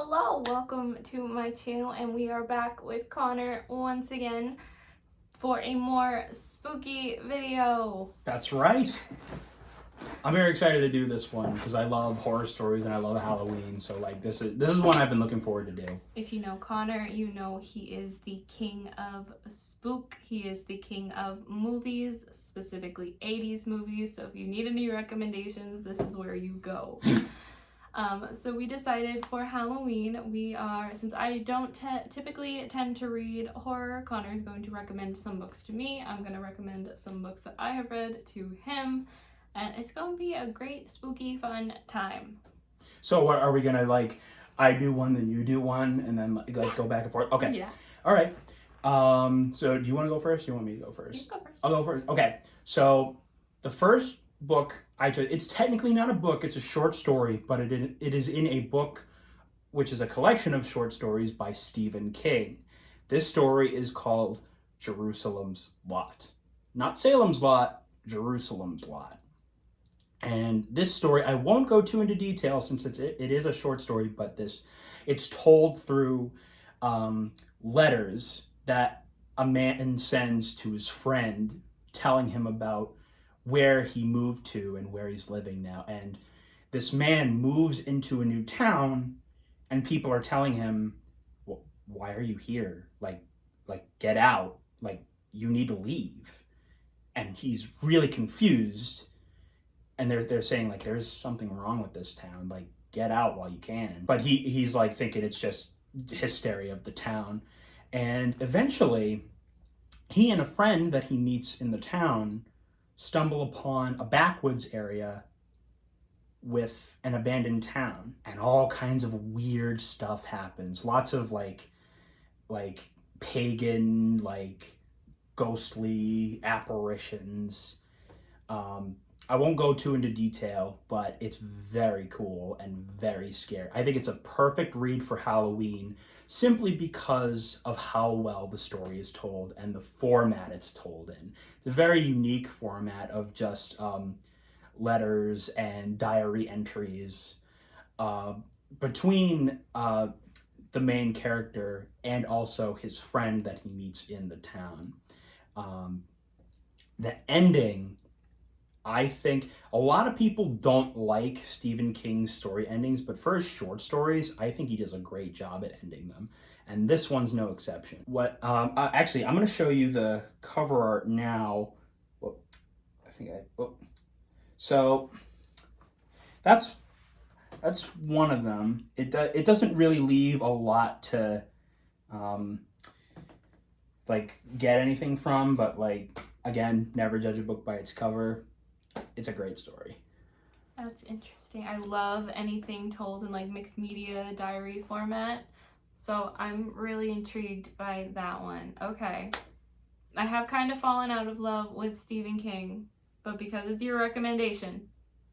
Hello, welcome to my channel, and we are back with Connor once again for a more spooky video. That's right. I'm very excited to do this one because I love horror stories and I love Halloween. So this is one I've been looking forward to do. If you know Connor, you know he is the king of spook. He is the king of movies, specifically 80s movies. So if you need any recommendations, this is where you go. So we decided for Halloween, since I don't typically tend to read horror, Connor is going to recommend some books to me. I'm going to recommend some books that I have read to him. And it's going to be a great, spooky, fun time. So what are we going to, I do one, then you do one, and then go back and forth? Okay. Yeah. All right. So do you want to go first? Or do you want me to go first? You go first. I'll go first. Okay. So the first book I chose, it's technically not a book, it's a short story, but it is in a book which is a collection of short stories by Stephen King. This story is called Jerusalem's Lot. Not Salem's Lot, Jerusalem's Lot. And this story, I won't go too into detail since it is a short story, but it's told through letters that a man sends to his friend telling him about where he moved to and where he's living now. And this man moves into a new town and people are telling him, well, why are you here? Like get out. You need to leave. And he's really confused. And they're saying there's something wrong with this town. Get out while you can. But he's thinking it's just hysteria of the town. And eventually he and a friend that he meets in the town stumble upon a backwoods area with an abandoned town, and all kinds of weird stuff happens. Lots of pagan, ghostly apparitions. I won't go too into detail, but it's very cool and very scary. I think it's a perfect read for Halloween simply because of how well the story is told and the format it's told in. It's a very unique format of just letters and diary entries between the main character and also his friend that he meets in the town. The ending, I think a lot of people don't like Stephen King's story endings, but for his short stories, I think he does a great job at ending them. And this one's no exception. Actually, I'm going to show you the cover art now. So that's one of them. It doesn't really leave a lot to get anything from, but again, never judge a book by its cover. It's a great story. That's interesting. I love anything told in mixed media diary format. So I'm really intrigued by that one. Okay. I have kind of fallen out of love with Stephen King, but because it's your recommendation,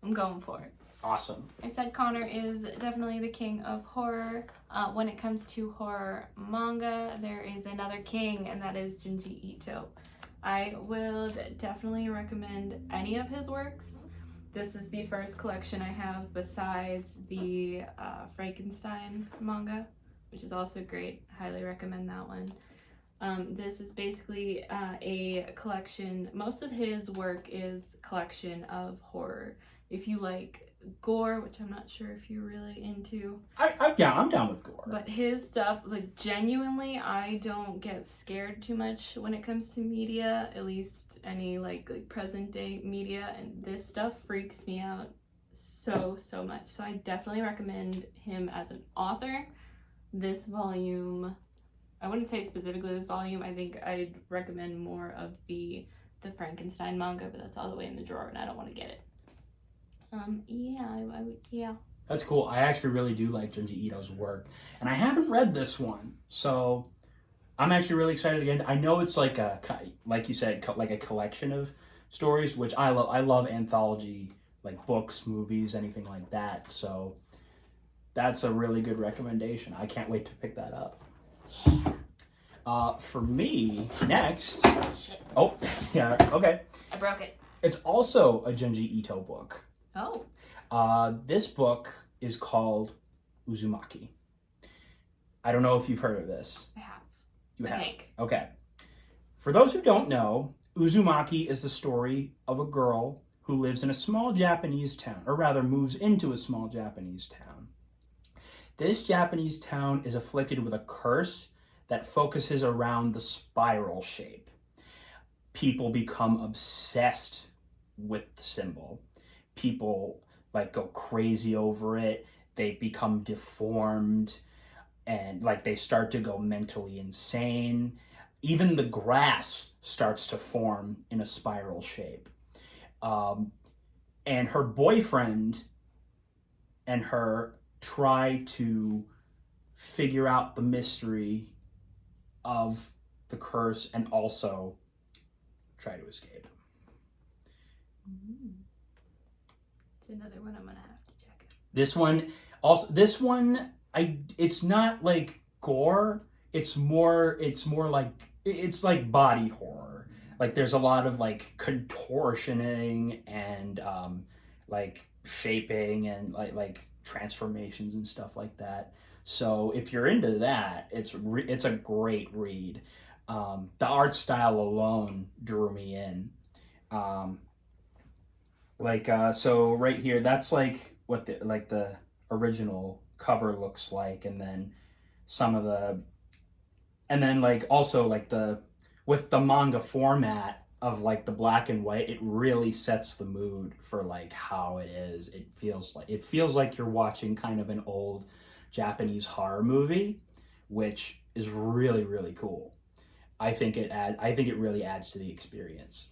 I'm going for it. Awesome. I said Connor is definitely the king of horror. When it comes to horror manga, there is another king, and that is Junji Ito. I will definitely recommend any of his works. This is the first collection I have besides the Frankenstein manga, which is also great. Highly recommend that one. This is basically a collection. Most of his work is collection of horror. If you like gore, which I'm not sure if you're really into. I'm down with gore. But his stuff, genuinely, I don't get scared too much when it comes to media, at least any present day media, and this stuff freaks me out so much. So I definitely recommend him as an author. This volume, I wouldn't say specifically this volume, I think I'd recommend more of the Frankenstein manga, but that's all the way in the drawer and I don't want to get it. Yeah. That's cool. I actually really do like Junji Ito's work, and I haven't read this one, so I'm actually really excited again. I know it's like you said, a collection of stories, which I love. I love anthology, books, movies, anything like that. So that's a really good recommendation. I can't wait to pick that up. For me, next. Shit. Oh, yeah. Okay. I broke it. It's also a Junji Ito book. Oh. This book is called Uzumaki. I don't know if you've heard of this. I have. You I have? think. Okay. For those who don't know, Uzumaki is the story of a girl who lives in a small Japanese town, or rather moves into a small Japanese town. This Japanese town is afflicted with a curse that focuses around the spiral shape. People become obsessed with the symbol. People like go crazy over it. They become deformed and like they start to go mentally insane. Even the grass starts to form in a spiral shape. And her boyfriend and her try to figure out the mystery of the curse and also try to escape. It's another one I'm gonna have to check out. This one it's not like gore. It's more like it's like body horror. Like there's a lot of like contortioning and like shaping and like transformations and stuff like that. So if you're into that, it's a great read. The art style alone drew me in. Um, so right here, that's like what the original cover looks like, and then some of the and then like also like the with the manga format of like the black and white, it really sets the mood for like how it is. It feels like you're watching kind of an old Japanese horror movie, which is really really cool. I think it really adds to the experience.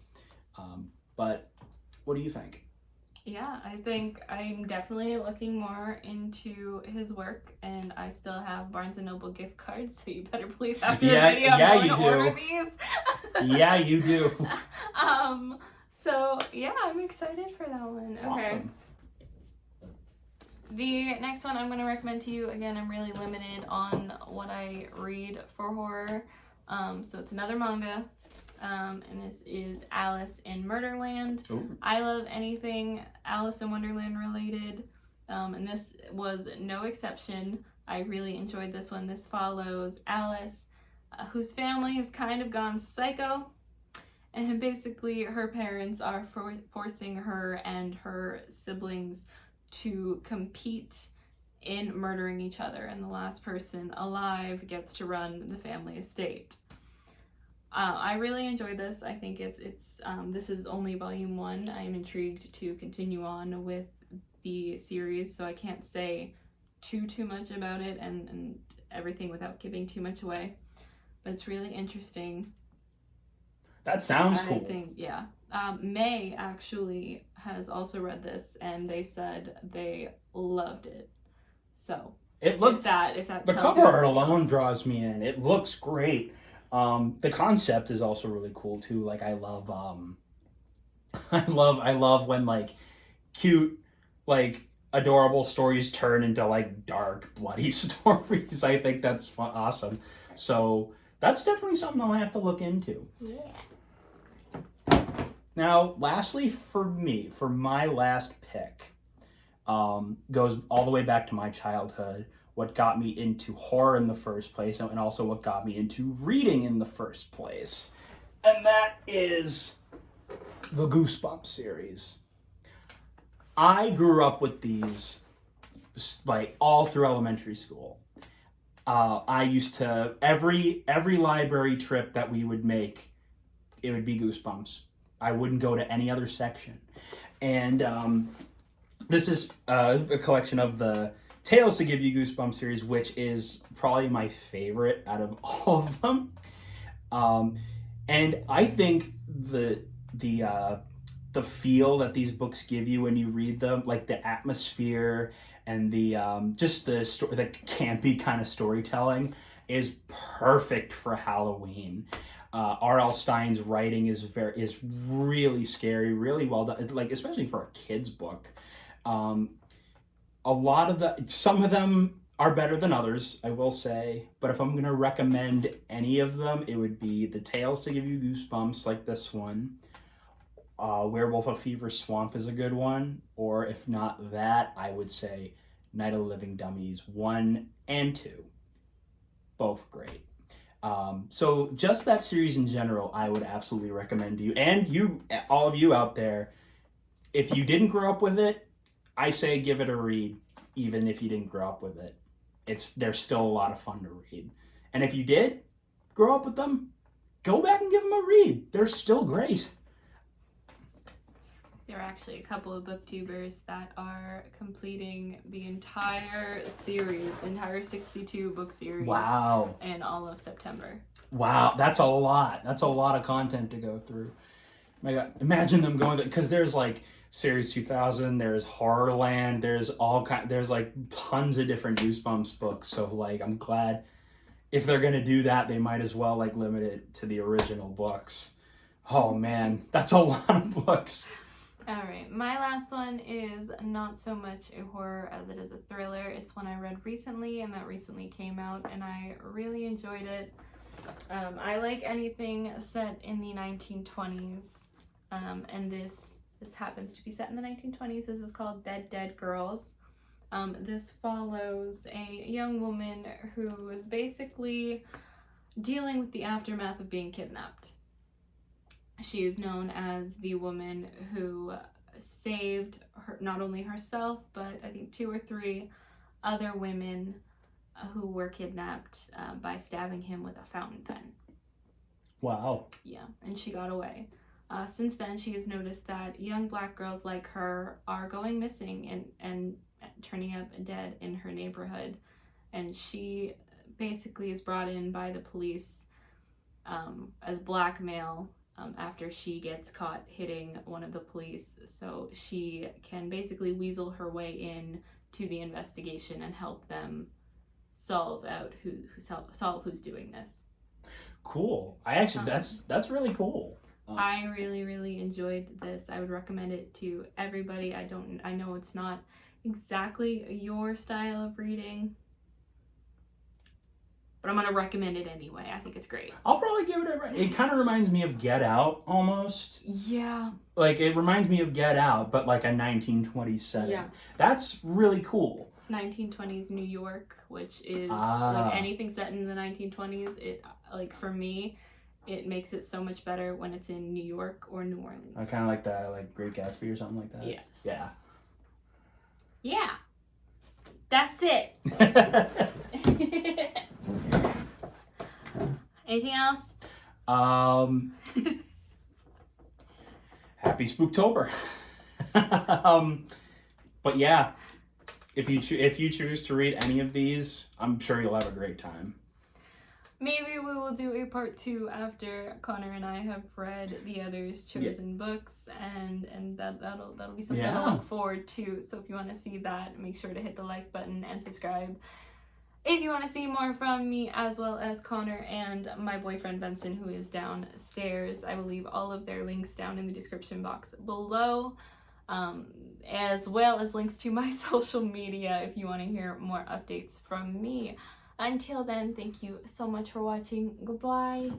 But what do you think? Yeah, I think I'm definitely looking more into his work, and I still have Barnes & Noble gift cards, so you better believe after Yeah, the video I'm yeah, going you to do. order these. Yeah, you do. So yeah, I'm excited for that one. Okay. Awesome. The next one I'm going to recommend to you, again, I'm really limited on what I read for horror. So it's another manga. And this is Alice in Murderland. Ooh. I love anything Alice in Wonderland related, and this was no exception. I really enjoyed this one. This follows Alice, whose family has kind of gone psycho, and basically her parents are forcing her and her siblings to compete in murdering each other, and the last person alive gets to run the family estate. I really enjoyed this. I think this is only volume 1. I am intrigued to continue on with the series, so I can't say too much about it and everything without giving too much away. But it's really interesting. That sounds I cool. think, yeah. May actually has also read this, and they said they loved it. So It looked if that the tells cover you art anything alone else. draws me in. It looks great. The concept is also really cool too. Like I love I love when like cute like adorable stories turn into like dark bloody stories. I think that's awesome. So that's definitely something I'll have to look into. Yeah. Now, lastly, for me, for my last pick, goes all the way back to my childhood. What got me into horror in the first place, and also what got me into reading in the first place, and that is the Goosebumps series. I grew up with these like all through elementary school. I used to every library trip that we would make, it would be Goosebumps. I wouldn't go to any other section. And this is a collection of the Tales to Give You Goosebumps series, which is probably my favorite out of all of them. And I think the feel that these books give you when you read them, like the atmosphere and the just the story, the campy kind of storytelling, is perfect for Halloween. R.L. Stein's writing is really scary, really well done. Like especially for a kid's book. Some of them are better than others, I will say. But if I'm gonna recommend any of them, it would be the Tales to Give You Goosebumps, like this one. Werewolf of Fever Swamp is a good one, or if not that, I would say Night of the Living Dummies 1 and 2. both great. So just that series in general, I would absolutely recommend to you. And you, all of you out there, if you didn't grow up with it, I say give it a read, even if you didn't grow up with it. They're still a lot of fun to read. And if you did grow up with them, go back and give them a read. They're still great. There are actually a couple of booktubers that are completing the entire series, entire 62 book series. Wow. In all of September. Wow, that's a lot. That's a lot of content to go through. My God, imagine them going because there's like Series 2000, there's Horrorland, there's like tons of different Goosebumps books. So like, I'm glad if they're gonna do that, they might as well like limit it to the original books. Oh man, that's a lot of books. All right, my last one is not so much a horror as it is a thriller. It's one I read recently, and that recently came out, and I really enjoyed it. I like anything set in the 1920s, and this happens to be set in the 1920s. This is called Dead Dead Girls. This follows a young woman who is basically dealing with the aftermath of being kidnapped. She is known as the woman who saved not only herself, but I think 2 or 3 other women who were kidnapped by stabbing him with a fountain pen. Wow. Yeah, and she got away. Since then, she has noticed that young black girls like her are going missing and turning up dead in her neighborhood. And she basically is brought in by the police as blackmail after she gets caught hitting one of the police. So she can basically weasel her way in to the investigation and help them solve who's doing this. Cool. I actually that's really cool. I really, really enjoyed this. I would recommend it to everybody. I know it's not exactly your style of reading, but I'm gonna recommend it anyway. I think it's great. I'll probably give it it kind of reminds me of Get Out almost. Yeah. Like it reminds me of Get Out, but like a 1920s setting. Yeah. That's really cool. 1920s New York, which is like anything set in the 1920s. It like for me, it makes it so much better when it's in New York or New Orleans. I kind of like that, like Great Gatsby or something like that. Yes. Yeah. Yeah. That's it. Anything else? Happy Spooktober. But yeah, if you choose to read any of these, I'm sure you'll have a great time. Maybe we will do a part 2 after Connor and I have read the others' chosen books, and that'll be something to look forward to. So if you want to see that, make sure to hit the like button and subscribe. If you want to see more from me as well as Connor and my boyfriend Benson, who is downstairs, I will leave all of their links down in the description box below, as well as links to my social media if you want to hear more updates from me. Until then, thank you so much for watching. Goodbye.